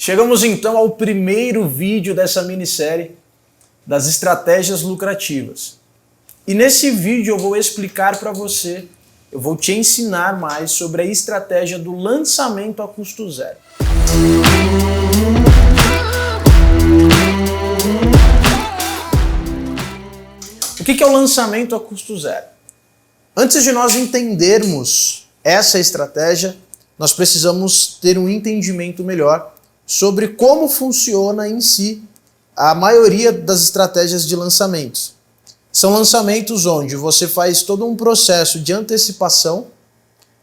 Chegamos então ao primeiro vídeo dessa minissérie das estratégias lucrativas. E nesse vídeo eu vou explicar para você, eu vou te ensinar mais sobre a estratégia do lançamento a custo zero. O que é o lançamento a custo zero? Antes de nós entendermos essa estratégia, nós precisamos ter um entendimento melhor sobre como funciona em si a maioria das estratégias de lançamentos. São lançamentos onde você faz todo um processo de antecipação,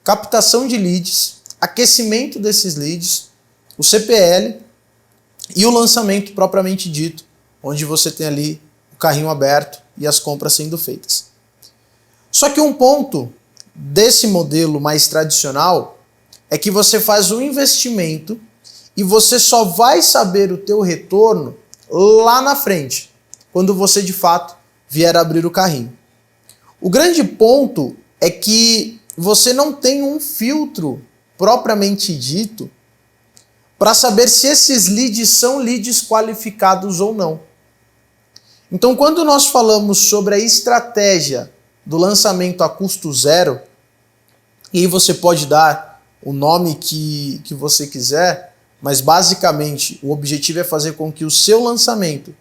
captação de leads, aquecimento desses leads, o CPL e o lançamento propriamente dito, onde você tem ali o carrinho aberto e as compras sendo feitas. Só que um ponto desse modelo mais tradicional é que você faz um investimento e você só vai saber o teu retorno lá na frente, quando você de fato vier abrir o carrinho. O grande ponto é que você não tem um filtro propriamente dito para saber se esses leads são leads qualificados ou não. Então, quando nós falamos sobre a estratégia do lançamento a custo zero, e aí você pode dar o nome que você quiser, mas basicamente o objetivo é fazer com que o seu lançamento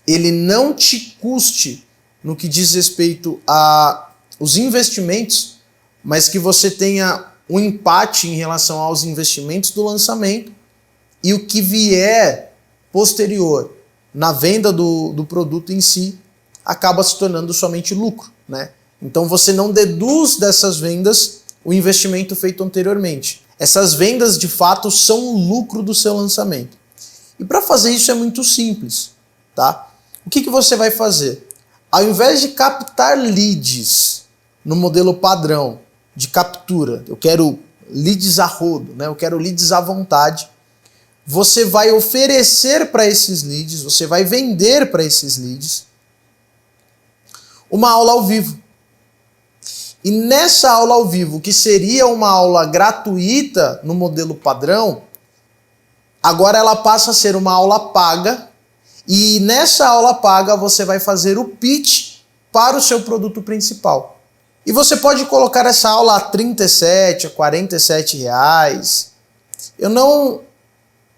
ele não te custe no que diz respeito a os investimentos, mas que você tenha um empate em relação aos investimentos do lançamento e o que vier posterior na venda do produto em si acaba se tornando somente lucro, né? Então você não deduz dessas vendas o investimento feito anteriormente. Essas vendas de fato são o lucro do seu lançamento. E para fazer isso é muito simples, tá? O que você vai fazer? Ao invés de captar leads no modelo padrão de captura, eu quero leads a rodo, né? Eu quero leads à vontade, você vai oferecer para esses leads, você vai vender para esses leads uma aula ao vivo. E nessa aula ao vivo, que seria uma aula gratuita no modelo padrão, agora ela passa a ser uma aula paga, e nessa aula paga você vai fazer o pitch para o seu produto principal. E você pode colocar essa aula a 37, a 47 reais. Eu não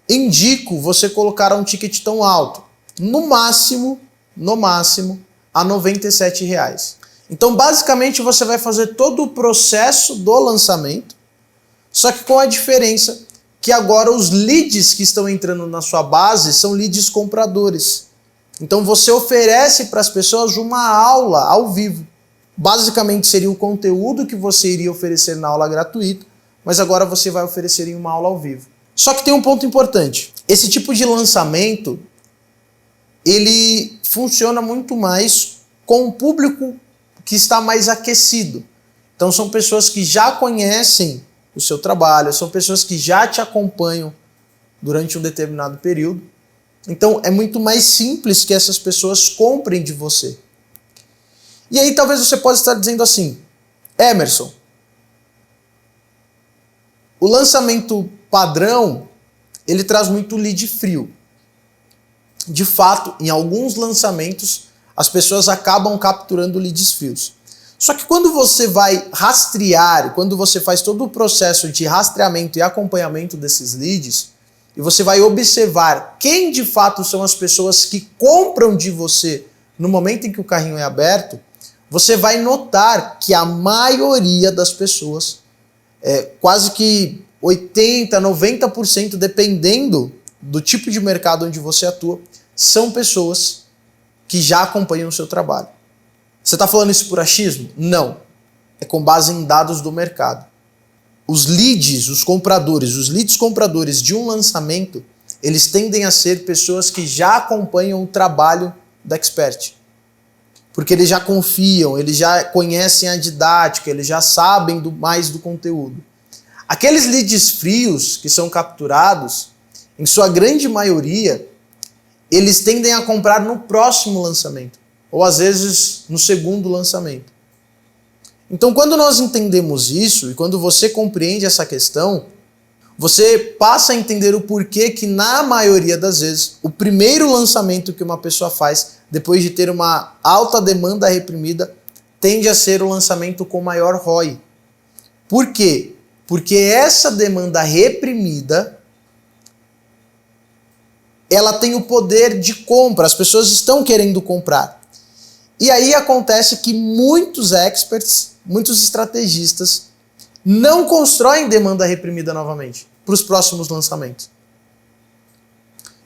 indico você colocar um ticket tão alto. No máximo, a 97 reais. Então, basicamente, você vai fazer todo o processo do lançamento, só que com a diferença que agora os leads que estão entrando na sua base são leads compradores. Então, você oferece para as pessoas uma aula ao vivo. Basicamente, seria o conteúdo que você iria oferecer na aula gratuita, mas agora você vai oferecer em uma aula ao vivo. Só que tem um ponto importante. Esse tipo de lançamento, ele funciona muito mais com o público que está mais aquecido. Então são pessoas que já conhecem o seu trabalho, são pessoas que já te acompanham durante um determinado período. Então é muito mais simples que essas pessoas comprem de você. E aí talvez você possa estar dizendo assim: Emerson, o lançamento padrão, ele traz muito lead frio. De fato, em alguns lançamentos, as pessoas acabam capturando leads frios. Só que quando você vai rastrear, quando você faz todo o processo de rastreamento e acompanhamento desses leads, e você vai observar quem de fato são as pessoas que compram de você no momento em que o carrinho é aberto, você vai notar que a maioria das pessoas, quase que 80%, 90%, dependendo do tipo de mercado onde você atua, são pessoas que já acompanham o seu trabalho. Você está falando isso por achismo? Não. É com base em dados do mercado. Os leads, os leads compradores de um lançamento, eles tendem a ser pessoas que já acompanham o trabalho da Expert. Porque eles já confiam, eles já conhecem a didática, eles já sabem mais do conteúdo. Aqueles leads frios que são capturados, em sua grande maioria, eles tendem a comprar no próximo lançamento, ou às vezes no segundo lançamento. Então, quando nós entendemos isso, e quando você compreende essa questão, você passa a entender o porquê que, na maioria das vezes, o primeiro lançamento que uma pessoa faz, depois de ter uma alta demanda reprimida, tende a ser o lançamento com maior ROI. Por quê? Porque essa demanda reprimida, ela tem o poder de compra, as pessoas estão querendo comprar. E aí acontece que muitos experts, muitos estrategistas, não constroem demanda reprimida novamente para os próximos lançamentos.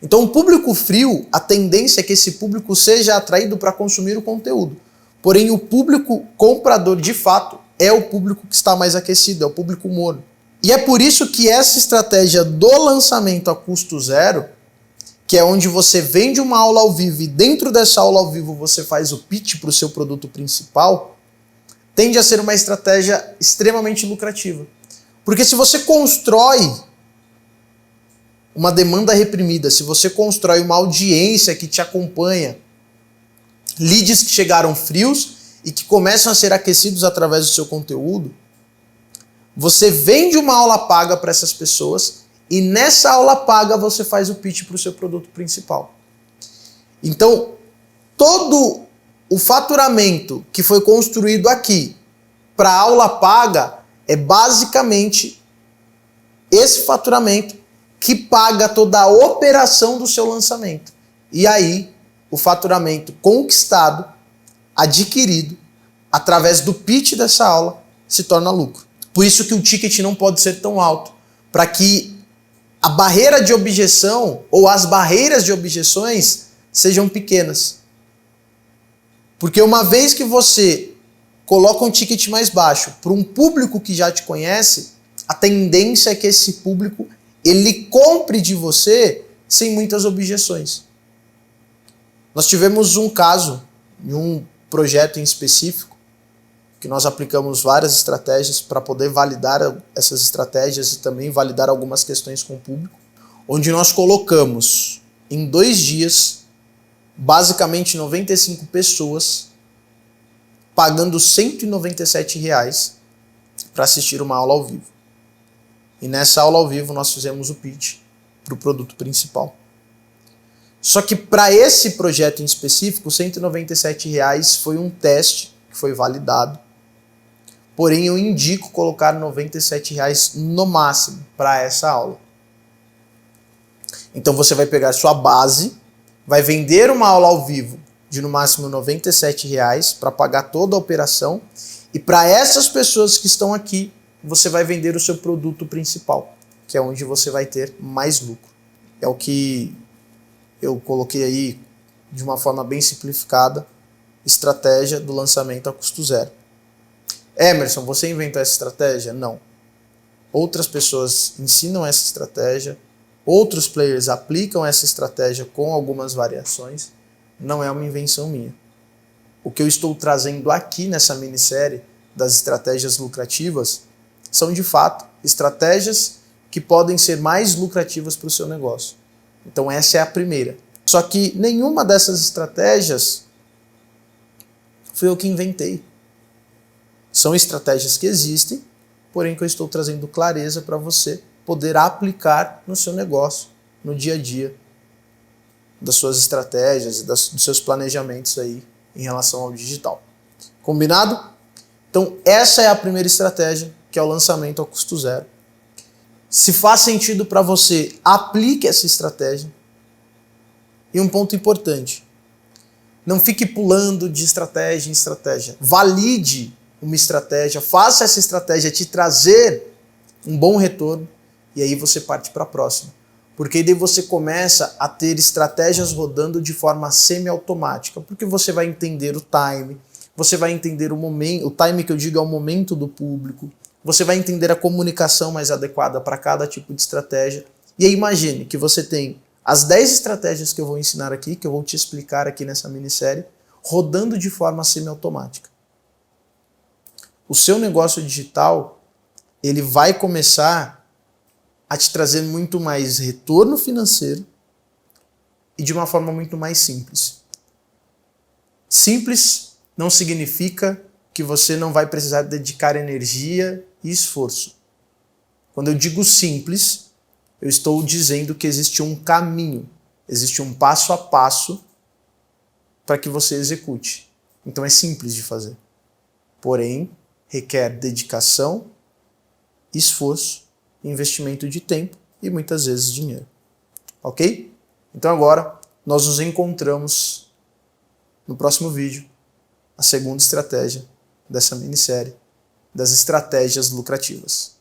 Então, o público frio, a tendência é que esse público seja atraído para consumir o conteúdo. Porém, o público comprador, de fato, é o público que está mais aquecido, é o público morno. E é por isso que essa estratégia do lançamento a custo zero, que é onde você vende uma aula ao vivo e dentro dessa aula ao vivo você faz o pitch para o seu produto principal, tende a ser uma estratégia extremamente lucrativa. Porque se você constrói uma demanda reprimida, se você constrói uma audiência que te acompanha, leads que chegaram frios e que começam a ser aquecidos através do seu conteúdo, você vende uma aula paga para essas pessoas e nessa aula paga você faz o pitch para o seu produto principal. Então, todo o faturamento que foi construído aqui para a aula paga é basicamente esse faturamento que paga toda a operação do seu lançamento. E aí, o faturamento conquistado, adquirido, através do pitch dessa aula, se torna lucro. Por isso que o ticket não pode ser tão alto, para que a barreira de objeção ou as barreiras de objeções sejam pequenas. Porque uma vez que você coloca um ticket mais baixo para um público que já te conhece, a tendência é que esse público ele compre de você sem muitas objeções. Nós tivemos um caso em um projeto em específico que nós aplicamos várias estratégias para poder validar essas estratégias e também validar algumas questões com o público, onde nós colocamos em 2 dias basicamente 95 pessoas pagando R$ 197 para assistir uma aula ao vivo. E nessa aula ao vivo nós fizemos o pitch para o produto principal. Só que para esse projeto em específico, R$ 197 foi um teste que foi validado. Porém, eu indico colocar R$ 97 no máximo para essa aula. Então você vai pegar sua base, vai vender uma aula ao vivo de no máximo R$ 97 para pagar toda a operação. E para essas pessoas que estão aqui, você vai vender o seu produto principal, que é onde você vai ter mais lucro. É o que eu coloquei aí de uma forma bem simplificada, estratégia do lançamento a custo zero. Emerson, você inventou essa estratégia? Não. Outras pessoas ensinam essa estratégia, outros players aplicam essa estratégia com algumas variações, não é uma invenção minha. O que eu estou trazendo aqui nessa minissérie das estratégias lucrativas são, de fato, estratégias que podem ser mais lucrativas para o seu negócio. Então essa é a primeira. Só que nenhuma dessas estratégias foi eu que inventei. São estratégias que existem, porém que eu estou trazendo clareza para você poder aplicar no seu negócio, no dia a dia, das suas estratégias e dos seus planejamentos aí em relação ao digital. Combinado? Então essa é a primeira estratégia, que é o lançamento a custo zero. Se faz sentido para você, aplique essa estratégia. E um ponto importante, não fique pulando de estratégia em estratégia. Valide uma estratégia, faça essa estratégia te trazer um bom retorno e aí você parte para a próxima. Porque daí você começa a ter estratégias rodando de forma semi-automática, porque você vai entender o time, você vai entender o momento, o time que eu digo é o momento do público, você vai entender a comunicação mais adequada para cada tipo de estratégia. E aí imagine que você tem as 10 estratégias que eu vou ensinar aqui, que eu vou te explicar aqui nessa minissérie, rodando de forma semi-automática. O seu negócio digital, ele vai começar a te trazer muito mais retorno financeiro e de uma forma muito mais simples. Simples não significa que você não vai precisar dedicar energia e esforço. Quando eu digo simples, eu estou dizendo que existe um caminho, existe um passo a passo para que você execute. Então é simples de fazer. Porém, requer dedicação, esforço, investimento de tempo e muitas vezes dinheiro. Ok? Então agora nós nos encontramos no próximo vídeo, a segunda estratégia dessa minissérie das estratégias lucrativas.